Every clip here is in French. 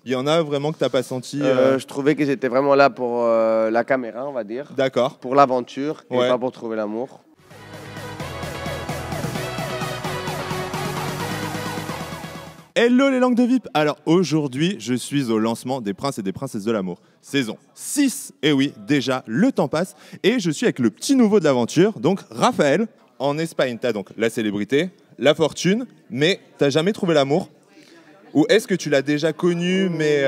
Il y en a vraiment que t'as pas senti Je trouvais qu'ils étaient vraiment là pour la caméra, on va dire. D'accord. Pour l'aventure et Ouais. pas pour trouver l'amour. Hello les langues de VIP. Alors aujourd'hui, je suis au lancement des Princes et des Princesses de l'amour. Saison 6. Et oui, déjà, le temps passe. Et je suis avec le petit nouveau de l'aventure, donc Raphaël. En Espagne, t'as donc la célébrité, la fortune, mais t'as jamais trouvé l'amour? Ou est-ce que tu l'as déjà connu, mais...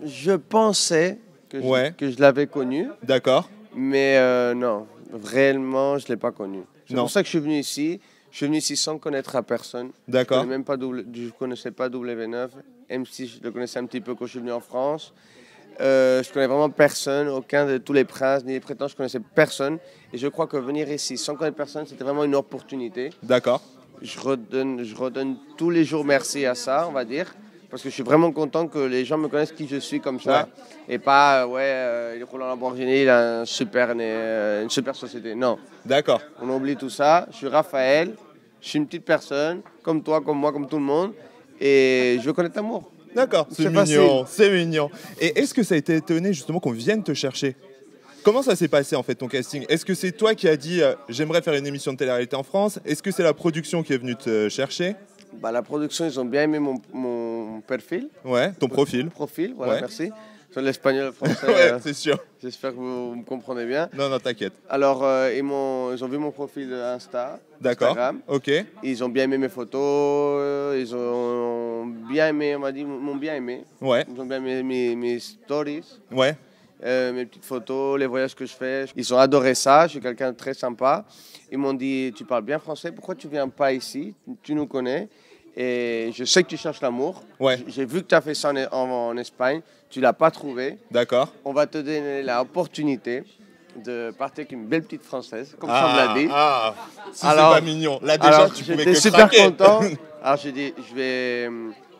Je pensais Ouais. que je l'avais connu, D'accord. mais non, réellement, je ne l'ai pas connu. C'est Non. pour ça que je suis venu ici. Je suis venu ici sans connaître à personne. D'accord. Je ne connaissais pas W9, même si je le connaissais un petit peu quand je suis venu en France. Je connais vraiment personne, aucun de tous les princes ni les prétendants, je connaissais personne. Et je crois que venir ici sans connaître personne, c'était vraiment une opportunité. D'accord. Je redonne tous les jours merci à ça, on va dire. Parce que je suis vraiment content que les gens me connaissent qui je suis comme ça. Ouais. Et pas, il roule en Lamborghini, il a une super société. Non. D'accord. On oublie tout ça. Je suis Raphaël, je suis une petite personne, comme toi, comme moi, comme tout le monde. Et je veux connaître l'amour. D'accord, c'est mignon, c'est mignon. Et est-ce que ça a été étonné justement qu'on vienne te chercher? Comment ça s'est passé en fait ton casting? Est-ce que c'est toi qui as dit j'aimerais faire une émission de télé-réalité en France? Est-ce que c'est la production qui est venue te chercher? Bah, la production, ils ont bien aimé mon profil. Ouais, ton profil. Profil, voilà, Ouais. merci. Sur l'espagnol, le français, Ouais, c'est sûr. j'espère que vous me comprenez bien. Non, non, t'inquiète. Alors, ils ont vu mon profil Insta, D'accord. Instagram. Ok. Ils ont bien aimé mes photos, ils ont bien aimé, on m'a dit, ils m'ont bien aimé. Ouais. Ils ont bien aimé mes stories, Ouais. mes petites photos, les voyages que je fais. Ils ont adoré ça, je suis quelqu'un de très sympa. Ils m'ont dit, tu parles bien français, pourquoi tu viens pas ici? Tu nous connais. Et je sais que tu cherches l'amour. Ouais. J'ai vu que tu as fait ça en Espagne, tu l'as pas trouvé. D'accord. On va te donner l'opportunité de partir avec une belle petite Française, comme ça on me l'a dit. Ah, si Alors- c'est pas mignon. Là déjà, tu pouvais j'étais que super craquer. content. Alors j'ai dit, je vais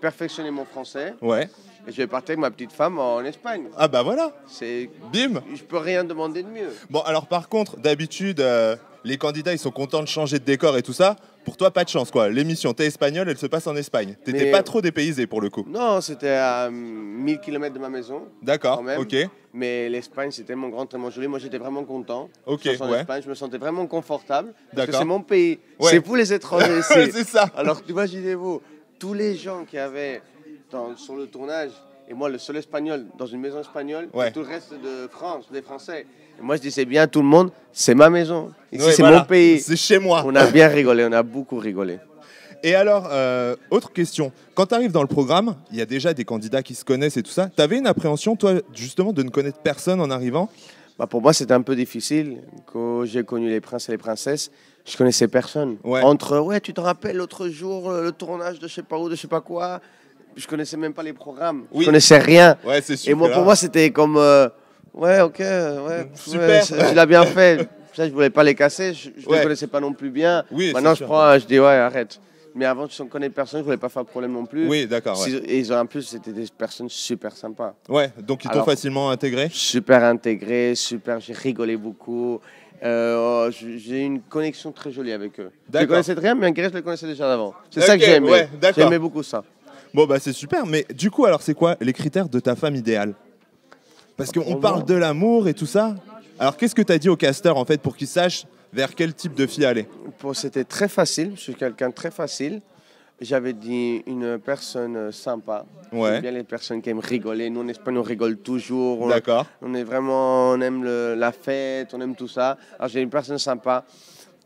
perfectionner mon français Ouais. et je vais partir avec ma petite femme en Espagne. Ah bah voilà. C'est, Bim. je peux rien demander de mieux. Bon, alors par contre, d'habitude, les candidats, ils sont contents de changer de décor et tout ça. Pour toi, pas de chance, quoi. L'émission T'es espagnol, elle se passe en Espagne. T'étais Mais- pas trop dépaysé pour le coup. Non, c'était à 1000 km de ma maison. D'accord, quand même. ok. Mais l'Espagne, c'est tellement grand, tellement joli. Moi, j'étais vraiment content. Ok, Je suis en ouais. Espagne, je me sentais vraiment confortable. Parce que D'accord. c'est mon pays. Ouais. C'est vous les étrangers ici. Ouais, c'est ça. Alors, imaginez-vous, tous les gens qui avaient sur le tournage, et moi, le seul espagnol dans une maison espagnole, Ouais. et tout le reste de France, des Français. Et moi, je disais bien à tout le monde, c'est ma maison. Ici, Ouais, c'est voilà. mon pays. C'est chez moi. On a bien rigolé, on a beaucoup rigolé. Et alors, autre question. Quand tu arrives dans le programme, il y a déjà des candidats qui se connaissent et tout ça. T'avais une appréhension, toi, justement, de ne connaître personne en arrivant? Bah, pour moi, c'était un peu difficile. Quand j'ai connu les princes et les princesses, je connaissais personne. Ouais. Entre, tu te rappelles l'autre jour, le tournage de je sais pas où, de je sais pas quoi. Je connaissais même pas les programmes. Oui. Je connaissais rien. Ouais, c'est super. Et moi, pour moi, c'était comme, Super. tu l'as bien fait. Ça, je voulais pas les casser. Je Ouais. les connaissais pas non plus bien. Oui, Maintenant, c'est je sûr. prends, je dis ouais, arrête. Mais avant, je ne connais personne, je voulais pas faire de problème non plus. Oui, d'accord, ouais. Et ils ont, en plus, c'était des personnes super sympas. Ouais, donc ils t'ont Alors- facilement intégré? Super intégré, super, j'ai rigolé beaucoup. J'ai une connexion très jolie avec eux. Je les D'accord. connaissais de rien, mais en Grèce, je les connaissais déjà d'avant. C'est ça que Ok, j'ai aimé. ouais, d'accord. J'aimais beaucoup ça. Bon, bah c'est super. Mais du coup, alors, c'est quoi les critères de ta femme idéale? Parce qu'on Pour parle moi- de l'amour et tout ça. Alors, qu'est-ce que tu as dit au casteur, en fait, pour qu'il sache vers quel type de fille aller? C'était très facile, je suis quelqu'un de très facile. J'avais dit une personne sympa. Ouais. J'aime bien les personnes qui aiment rigoler. Nous, en Espagne, on rigole toujours. D'accord. On est vraiment, on aime la fête, on aime tout ça. Alors, j'ai une personne sympa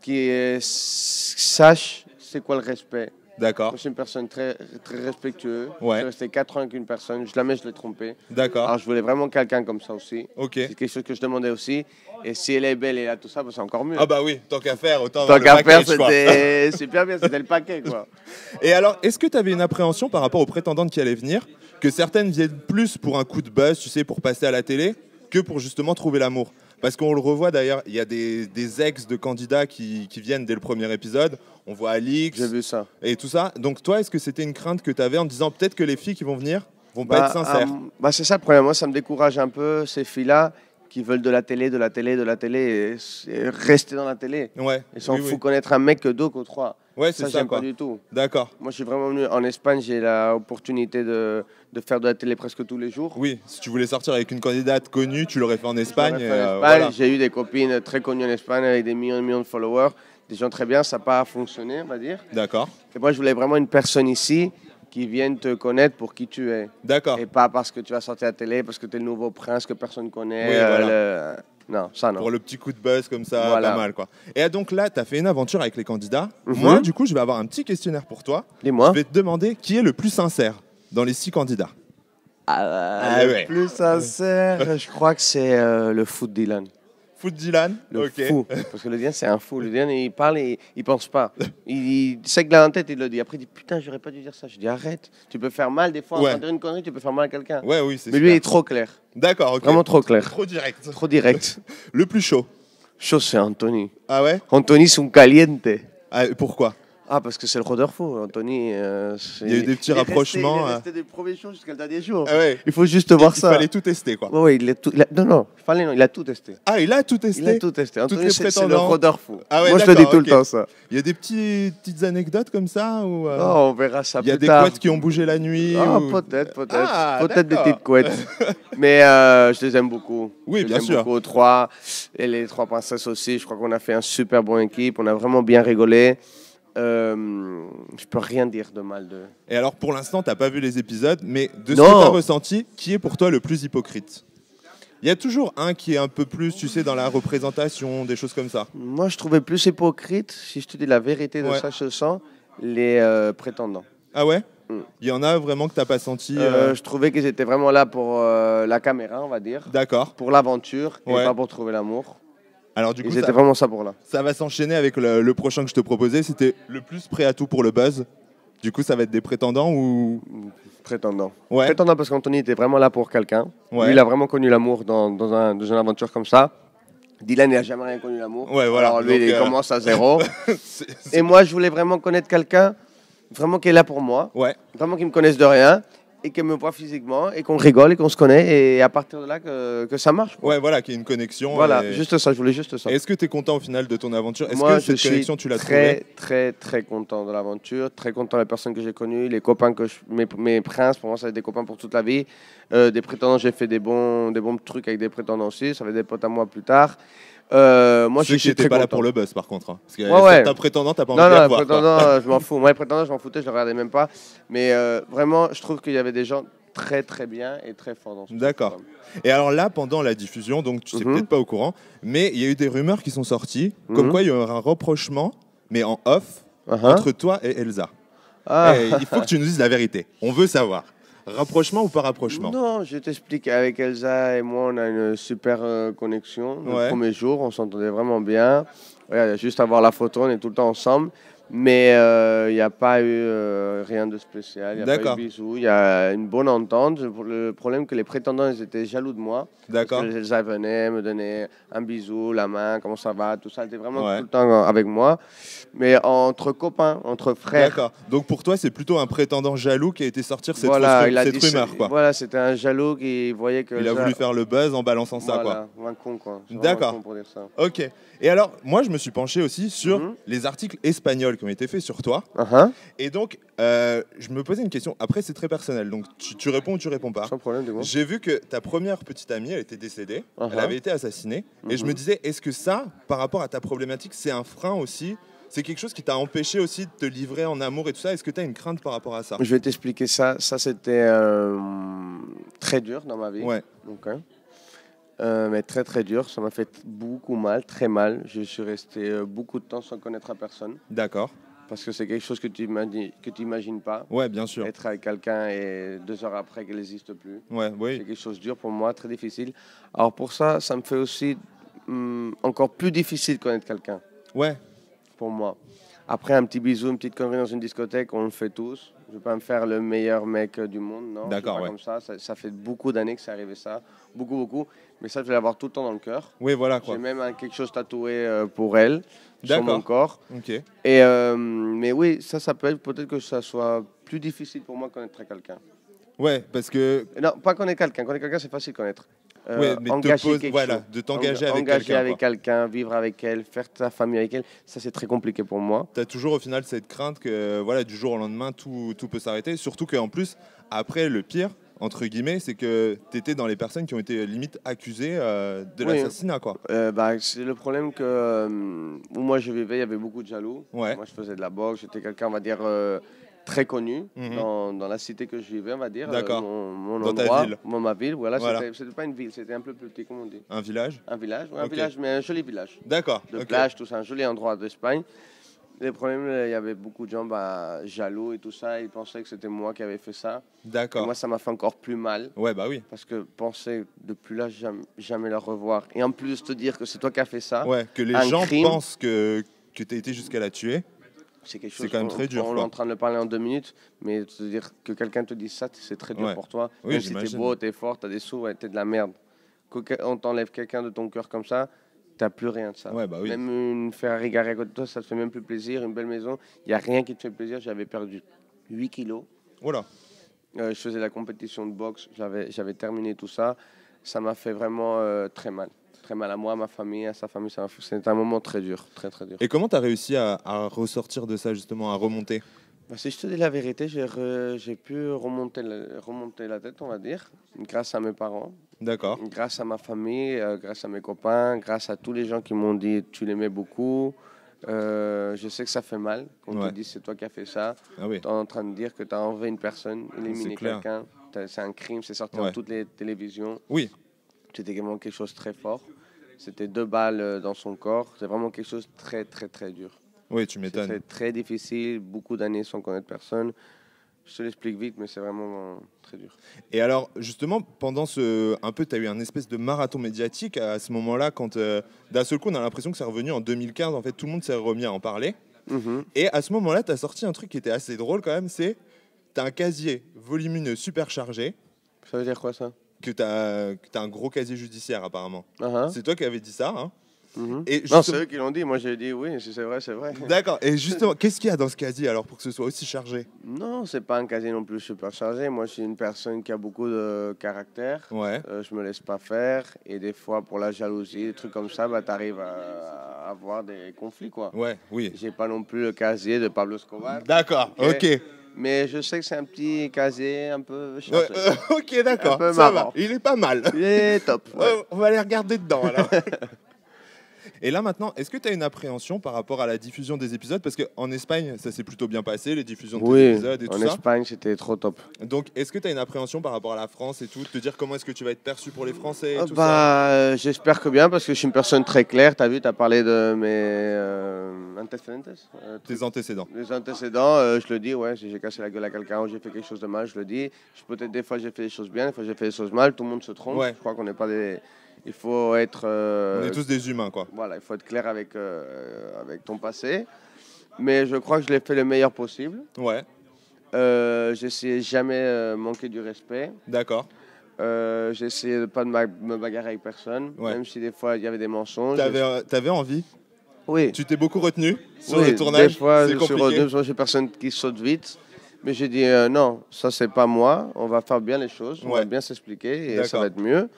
qui sache c'est quoi le respect. D'accord. Moi, je suis une personne très, très respectueuse. Ouais. Je suis resté 4 ans avec une personne. Jamais je l'ai trompée. D'accord. Alors, je voulais vraiment quelqu'un comme ça aussi. Ok. C'est quelque chose que je demandais aussi. Et si elle est belle et elle a tout ça, bah, c'est encore mieux. Ah bah oui, tant qu'à faire, autant Tant avoir le qu'à faire, package, quoi. c'était super bien. C'était le paquet, quoi. Et alors, est-ce que tu avais une appréhension par rapport aux prétendantes qui allaient venir, que certaines viennent plus pour un coup de buzz, tu sais, pour passer à la télé, que pour justement trouver l'amour? Parce qu'on le revoit d'ailleurs, il y a des ex de candidats qui viennent dès le premier épisode. On voit Alix J'ai vu ça. et tout ça. Donc toi, est-ce que c'était une crainte que tu avais en te disant peut-être que les filles qui vont venir vont pas être sincères? C'est ça le problème. Moi, ça me décourage un peu, ces filles-là qui veulent de la télé, de la télé, de la télé et rester dans la télé. Ouais. Ils s'en oui, foutent oui. connaître un mec que deux, que trois. Ouais, c'est Ça, ça, j'aime quoi. pas du tout. D'accord. Moi, je suis vraiment venu en Espagne, j'ai l'opportunité de faire de la télé presque tous les jours. Oui, si tu voulais sortir avec une candidate connue, tu l'aurais fait en Espagne. J'aurais fait en Espagne, Voilà. j'ai eu des copines très connues en Espagne avec des millions et millions de followers, des gens très bien, ça n'a pas fonctionné, on va dire. D'accord. Et moi, je voulais vraiment une personne ici qui vienne te connaître pour qui tu es. D'accord. Et pas parce que tu vas sortir à la télé, parce que tu es le nouveau prince que personne ne connaît. Oui, voilà. Non, ça non. Pour le petit coup de buzz comme ça, Voilà. pas mal, quoi. Et donc là, tu as fait une aventure avec les candidats. Mhm. Moi, du coup, je vais avoir un petit questionnaire pour toi. Dis-moi. Je vais te demander qui est le plus sincère dans les 6 candidats. Le ouais. plus sincère, je crois que c'est le fou de Dylan. Foot Dylan. Le Ok. fou. Parce que le Dylan, c'est un fou. Le Dylan, il parle et il pense pas. Il sait que là en tête, il le dit. Après, il dit putain, j'aurais pas dû dire ça. Je dis arrête. Tu peux faire mal des fois. Ouais. En dire une connerie, tu peux faire mal à quelqu'un. Ouais, oui, c'est Mais lui, il super. est trop clair. D'accord, ok. Vraiment trop clair. Trop direct. Trop direct. Le plus chaud. Chose, c'est Anthony. Ah ouais. Anthony, c'est un caliente. Ah, pourquoi? Ah, parce que c'est le rôdeur fou, Anthony. Il y a eu des petits rapprochements. Il est resté des premiers jours jusqu'à le dernier jour. Ah ouais. Il faut juste voir Il ça. fallait tout tester, quoi. Ouais, ouais, non, non, il a tout testé. Ah, il a tout testé. Il a tout testé. Toutes Anthony, les c'est le prétendants. rôdeur fou. Ah ouais, Moi, je te dis d'accord, tout ok. le temps ça. Il y a des petites anecdotes comme ça ou Oh, on verra ça il y a plus des tard. couettes qui ont bougé la nuit Ah, ou- peut-être. Ah, Peut-être des d'accord. petites couettes. Mais je les aime beaucoup. Oui, Je les bien aime sûr. beaucoup. 3. Et les 3 princesses aussi. Je crois qu'on a fait un super bon équipe. On a vraiment bien rigolé. Je peux rien dire de mal de. Et alors, pour l'instant, t'as pas vu les épisodes, mais de ce Non. que t'as ressenti, qui est pour toi le plus hypocrite? Il y a toujours un qui est un peu plus, tu sais, dans la représentation, des choses comme ça. Moi, je trouvais plus hypocrite, si je te dis la vérité de Ouais. ça, je le sens, les prétendants. Ah ouais? Mm. Il y en a vraiment que t'as pas senti Je trouvais qu'ils étaient vraiment là pour la caméra, on va dire, D'accord. pour l'aventure et Ouais. pas pour trouver l'amour. Alors du coup, Ils étaient vraiment ça pour là. ça va s'enchaîner avec le prochain que je te proposais. C'était le plus prêt à tout pour le buzz. Du coup, ça va être des prétendants ou... Prétendant. Ouais. Prétendant parce qu'Anthony était vraiment là pour quelqu'un. Ouais. Lui, il a vraiment connu l'amour dans une aventure comme ça. Dylan, il n'a jamais rien connu l'amour. Ouais, voilà. Alors lui, Donc, il commence à zéro. c'est- Et moi, je voulais vraiment connaître quelqu'un, vraiment qui est là pour moi, Ouais. vraiment qui me connaisse de rien et qui me voit physiquement et qu'on rigole et qu'on se connaît et à partir de là que ça marche. Quoi. Ouais, voilà, qu'il y ait une connexion. Voilà, et- juste ça, je voulais juste ça. Et est-ce que tu es content au final de ton aventure? Est-ce Moi, que je cette suis connexion, tu l'as très, trouvée? très, très content de l'aventure, très content des personnes que j'ai connues, les copains mes princes, pour moi, ça va être des copains pour toute la vie. Des prétendants, j'ai fait des bons trucs avec des prétendants aussi, ça va être des potes à moi plus tard. Moi, Ceux je qui suis n'étaient très pas là content. pour le buzz, par contre. Hein. Parce que Ouais, ouais. certains prétendants, t'as pas envie Non, de les non, les revoir. quoi. prétendants, je m'en fous. Moi, les prétendants, je m'en foutais, je ne les regardais même pas. Mais vraiment, je trouve qu'il y avait des gens très, très bien et très forts dans ce D'accord. programme. Et alors là, pendant la diffusion, donc tu sais Mhm. peut-être pas au courant, mais il y a eu des rumeurs qui sont sorties, comme Mhm. quoi il y aura un rapprochement, mais en off, Uh-huh. entre toi et Elsa. Ah. Eh, il faut que tu nous dises la vérité. On veut savoir. Rapprochement ou pas rapprochement? Non, je t'explique. Avec Elsa et moi, on a une super connexion. Le Ouais. premier jour, on s'entendait vraiment bien. Regarde, il y a juste à voir la photo, on est tout le temps ensemble. Mais il n'y a pas eu rien de spécial. Il n'y a pas eu D'accord. de bisous. Il y a une bonne entente. Le problème, que les prétendants, ils étaient jaloux de moi. D'accord. Parce que Elsa venait me donner un bisou, la main, comment ça va, tout ça. Elle était vraiment Ouais. tout le temps avec moi. Mais entre copains, entre frères. D'accord. Donc pour toi, c'est plutôt un prétendant jaloux qui a été sortir cette, Voilà, fausse- il a cette dit, rumeur, quoi. Voilà, c'était un jaloux qui voyait que. Il a Elsa- voulu faire le buzz en balançant ça, quoi. Voilà, un con, quoi. C'est vraiment D'accord. un con pour dire ça. Ok. Et alors, moi, je me suis penché aussi sur Mhm. les articles espagnols qui ont été faits sur toi. Uh-huh. Et donc, je me posais une question. Après, c'est très personnel. Donc, tu réponds ou tu réponds pas. Sans problème, dis-moi. J'ai vu que ta première petite amie, elle était décédée. Uh-huh. Elle avait été assassinée. Et je me Mhm. disais, est-ce que ça, par rapport à ta problématique, c'est un frein aussi? C'est quelque chose qui t'a empêché aussi de te livrer en amour et tout ça? Est-ce que tu as une crainte par rapport à ça? Je vais t'expliquer ça. Ça, c'était très dur dans ma vie. Ouais. Ok. Mais très, très dur. Ça m'a fait beaucoup mal, très mal. Je suis resté beaucoup de temps sans connaître la personne. D'accord. Parce que c'est quelque chose que tu imagines pas. Ouais, bien sûr. Être avec quelqu'un et 2 heures après qu'elle n'existe plus. Ouais, C'est oui. quelque chose de dur pour moi, très difficile. Alors pour ça, ça me fait aussi encore plus difficile de connaître quelqu'un. Ouais. Pour moi. Après, un petit bisou, une petite connerie dans une discothèque, on le fait tous. Je ne vais pas me faire le meilleur mec du monde, non. D'accord, C'est pas ouais. comme ça. Ça fait beaucoup d'années que c'est arrivé ça. Beaucoup, beaucoup. Mais ça, je vais l'avoir tout le temps dans le cœur. Oui, voilà, quoi. J'ai même quelque chose tatoué pour elle, sur D'accord. mon corps. Ok. Et, mais oui, ça peut être peut-être que ça soit plus difficile pour moi de connaître quelqu'un. Ouais, parce que... Non, pas connaître quelqu'un. Connaître quelqu'un, c'est facile de connaître. mais engager quelque voilà, chose. de t'engager avec Engager quelqu'un. avec quelqu'un, vivre avec elle, faire ta famille avec elle, ça c'est très compliqué pour moi. Tu as toujours au final cette crainte que voilà, du jour au lendemain, tout peut s'arrêter. Surtout qu'en plus, après, le pire, entre guillemets, c'est que tu étais dans les personnes qui ont été limite accusées de Oui. l'assassinat. Quoi. C'est le problème que où moi je vivais, il y avait beaucoup de jaloux. Ouais. Moi je faisais de la boxe, j'étais quelqu'un, on va dire, très connu Mhm. dans la cité que je vivais, on va dire. D'accord. Mon Dans ta endroit, ville. ma ville, voilà. Voilà. C'était pas une ville, c'était un peu plus petit, comme on dit. Un village. Un village, ouais, un Ok. village, mais un joli village. D'accord. De ok. plage, tout ça, un joli endroit d'Espagne. Les problèmes, il y avait beaucoup de gens jaloux et tout ça. Ils pensaient que c'était moi qui avais fait ça. Et D'accord. moi, ça m'a fait encore plus mal. Ouais, bah oui. Parce que penser de plus là, jamais le revoir. Et en plus, te dire que c'est toi qui as fait ça, Ouais, que les un gens crime. pensent que tu as été jusqu'à la tuer. c'est quelque chose. C'est quand même très dur, On est quoi. en train de le parler en 2 minutes, mais te dire que quelqu'un te dise ça, c'est très dur Ouais. pour toi. Oui, Même si t'es j'imagine. beau, t'es fort, t'as des sous, ouais, t'es de la merde. On t'enlève quelqu'un de ton cœur comme ça, t'as plus rien de ça. Ouais, bah oui. Même une Ferrari garée à côté de toi, ça te fait même plus plaisir. Une belle maison, il n'y a rien qui te fait plaisir. J'avais perdu 8 kilos. Voilà. Je faisais la compétition de boxe, j'avais terminé tout ça. Ça m'a fait vraiment très mal. Très mal à moi, à ma famille, à sa famille. C'était un moment très dur, très très dur. Et comment tu as réussi à ressortir de ça, justement, à remonter? Si je te dis la vérité, j'ai pu remonter la tête, on va dire, grâce à mes parents, D'accord. grâce à ma famille, grâce à mes copains, grâce à tous les gens qui m'ont dit tu l'aimais beaucoup. Je sais que ça fait mal quand on Ouais. te dit c'est toi qui as fait ça. Ah oui. Tu es en train de dire que tu as enlevé une personne, éliminé clair. quelqu'un. C'est un crime, c'est sorti Ouais. dans toutes les télévisions. Oui. C'était vraiment quelque chose de très fort. C'était 2 balles dans son corps. C'est vraiment quelque chose de très, très, très dur. Oui, tu m'étonnes. C'était très difficile, beaucoup d'années sans connaître personne. Je te l'explique vite, mais c'est vraiment très dur. Et alors, justement, pendant un peu, tu as eu un espèce de marathon médiatique à ce moment-là, quand d'un seul coup, on a l'impression que c'est revenu en 2015. En fait, tout le monde s'est remis à en parler. Mhm. Et à ce moment-là, tu as sorti un truc qui était assez drôle quand même, c'est tu as un casier volumineux super chargé, Ça veut dire quoi ça? que tu as un gros casier judiciaire apparemment. Uh-huh. C'est toi qui avais dit ça, hein? Mhm. Et Non, justement- c'est eux qui l'ont dit. Moi, j'ai dit oui, si c'est vrai, c'est vrai. D'accord. Et justement, qu'est-ce qu'il y a dans ce casier alors pour que ce soit aussi chargé? Non, c'est pas un casier non plus super chargé. Moi, je suis une personne qui a beaucoup de caractère. Ouais. Je me laisse pas faire. Et des fois, pour la jalousie, des trucs comme ça, tu arrives à avoir des conflits, quoi. Ouais, oui. J'ai pas non plus le casier de Pablo Escobar. D'accord, Ok. ok. Mais je sais que c'est un petit casier un peu Ouais, chargé. ok, d'accord. Un peu Ça marrant. va. Il est pas mal. Il est top. Ouais. On va aller regarder dedans alors. Et là maintenant, est-ce que tu as une appréhension par rapport à la diffusion des épisodes? Parce qu'en Espagne, ça s'est plutôt bien passé, les diffusions de tes Oui, épisodes et tout en ça. Espagne, c'était trop top. Donc, est-ce que tu as une appréhension par rapport à la France et tout? Te dire comment est-ce que tu vas être perçu pour les Français et tout ça? J'espère que bien, parce que je suis une personne très claire. Tu as vu, tu as parlé de mes antecedentes, Tes antécédents. les antécédents. Je le dis, ouais, si j'ai cassé la gueule à quelqu'un ou j'ai fait quelque chose de mal, je le dis. Peut-être des fois j'ai fait des choses bien, des fois j'ai fait des choses mal. Tout le monde se trompe. Ouais. Je crois qu'on n'est pas des. Il faut être. On est tous des humains, quoi. Voilà, il faut être clair avec ton passé. Mais je crois que je l'ai fait le meilleur possible. Ouais, J'essayais jamais manquer du respect. d'accord. J'ai essayé de ne pas me bagarrer avec personne, Ouais. même si des fois il y avait des mensonges. T'avais envie? Oui, Tu t'es beaucoup retenu sur oui, le tournage? des fois C'est je suis compliqué. revenu, moi, je suis une personne qui saute vite. Mais j'ai dit non, ça c'est pas moi, on va faire bien les choses, on Ouais. va bien s'expliquer et ça D'accord. va être mieux.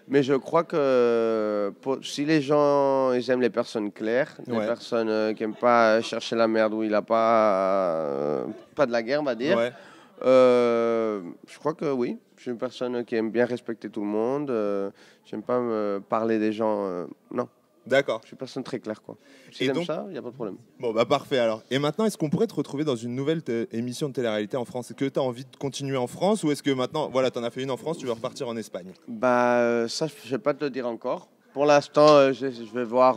Mais je crois que si les gens ils aiment les personnes claires, les Ouais. personnes qui n'aiment pas chercher la merde où il n'a pas de la guerre, on va dire, Ouais. je crois que oui. Je suis une personne qui aime bien respecter tout le monde. J'aime pas me parler des gens. Non, D'accord. je suis une personne très claire, quoi. Si Et t'aimes donc- ça, il n'y a pas de problème. Bon, bah parfait alors. Et maintenant, est-ce qu'on pourrait te retrouver dans une nouvelle émission de télé-réalité en France? Est-ce que tu as envie de continuer en France ou est-ce que maintenant, voilà, tu en as fait une en France, tu veux repartir en Espagne? Ça, je vais pas te le dire encore. Pour l'instant, je vais voir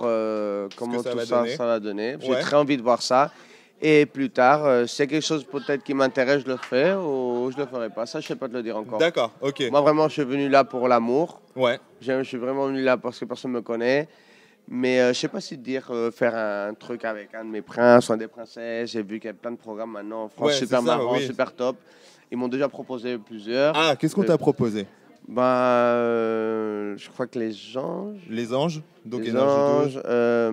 comment ça tout va ça, donner. ça va donner. J'ai Ouais. très envie de voir ça. Et plus tard, s'il y a quelque chose peut-être qui m'intéresse, je le fais ou je le ferai pas. Ça, je sais pas te le dire encore. D'accord, ok. Moi, vraiment, je suis venu là pour l'amour. Ouais, Je suis vraiment venu là parce que personne ne me connaît. Mais je sais pas si te dire faire un truc avec un de mes princes ou un des princesses. J'ai vu qu'il y a plein de programmes maintenant en France, Ouais, super c'est ça, marrant, oui. super top. Ils m'ont déjà proposé plusieurs. Ah, qu'est-ce qu'on t'a proposé? Je crois que les anges. Les anges? Donc Les Énergie 12. anges ils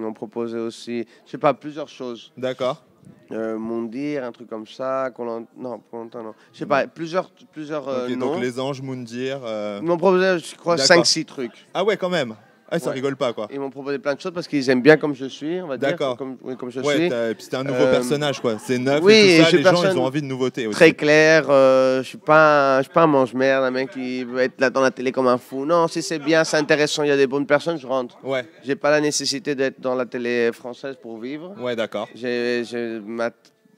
m'ont proposé aussi, je sais pas, plusieurs choses. D'accord. Mondir, un truc comme ça. Non, pour longtemps, non. Je sais pas, plusieurs Ok, noms. donc les anges, Moundir. Ils m'ont proposé, je crois, D'accord. 5-6 trucs. Ah ouais, quand même. Ah, ça Ouais. rigole pas, quoi. Ils m'ont proposé plein de choses parce qu'ils aiment bien comme je suis, on va dire. D'accord. Comme je Ouais, suis. et puis c'était un nouveau personnage, quoi. C'est neuf oui, et et tout je ça. suis Les gens, personne ils ont envie de nouveautés aussi. Très clair, je suis pas un mange-merde, un mec qui veut être là dans la télé comme un fou. Non, si c'est bien, c'est intéressant, il y a des bonnes personnes, je rentre. Ouais, J'ai pas la nécessité d'être dans la télé française pour vivre. ouais, d'accord. J'ai ma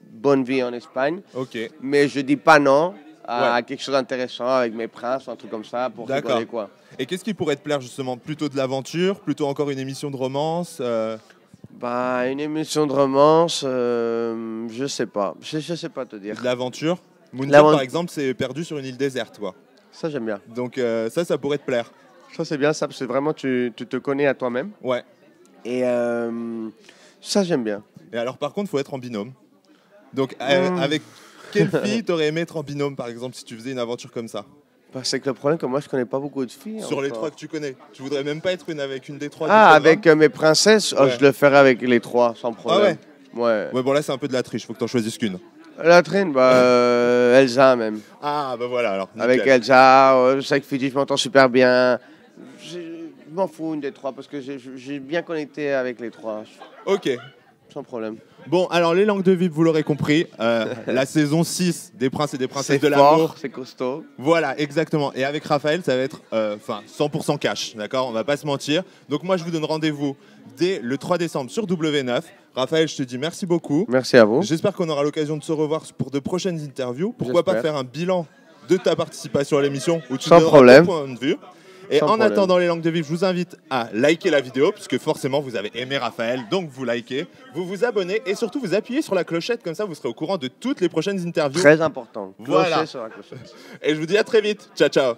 bonne vie en Espagne, Ok. mais je dis pas non à Ouais. quelque chose d'intéressant avec mes princes, un truc comme ça, pour D'accord. rigoler, quoi. Et qu'est-ce qui pourrait te plaire, justement? Plutôt de l'aventure? Plutôt encore une émission de romance? Bah, une émission de romance, je sais pas. Je sais pas te dire. De l'aventure? Moundir, L'avent- par exemple, c'est perdu sur une île déserte, quoi. Ça, j'aime bien. Donc ça pourrait te plaire. Ça, c'est bien, ça, parce que vraiment, tu te connais à toi-même. Ouais. Et ça, j'aime bien. Et alors, par contre, faut être en binôme. Donc, avec quelle fille t'aurais aimé être en binôme, par exemple, si tu faisais une aventure comme ça? Bah, c'est que le problème, que moi, je connais pas beaucoup de filles. Sur les encore. 3 que tu connais. Tu voudrais même pas être avec une des 3 Ah, du programme? avec mes princesses, oh, Ouais. je le ferais avec les 3, sans problème. ouais Ouais. Ouais, bon, là, c'est un peu de la triche. Faut que t'en choisisses qu'une. La traîne, bah, Elsa même. Ah, bah voilà, alors. Avec nickel. Elsa, avec Fidji, je m'entends super bien. Je m'en fous une des 3 parce que j'ai bien connecté avec les 3, Ok. sans problème. Bon, alors, les langues de VIP, vous l'aurez compris. La saison 6 des princes et des princesses C'est de l'amour. fort, c'est costaud. Voilà, exactement. Et avec Raphaël, ça va être 100% cash, d'accord? On va pas se mentir. Donc moi, je vous donne rendez-vous dès le 3 décembre sur W9. Raphaël, je te dis merci beaucoup. Merci à vous. J'espère qu'on aura l'occasion de se revoir pour de prochaines interviews. Pourquoi pas J'espère. faire un bilan de ta participation à l'émission où tu Sans donneras problème. ton point de vue. Et Sans en problème. attendant les langues de vivre, je vous invite à liker la vidéo, puisque forcément vous avez aimé Raphaël, donc vous likez, vous vous abonnez et surtout vous appuyez sur la clochette, comme ça vous serez au courant de toutes les prochaines interviews. Très important. Voilà. Clocher sur la clochette. Et je vous dis à très vite. Ciao, ciao.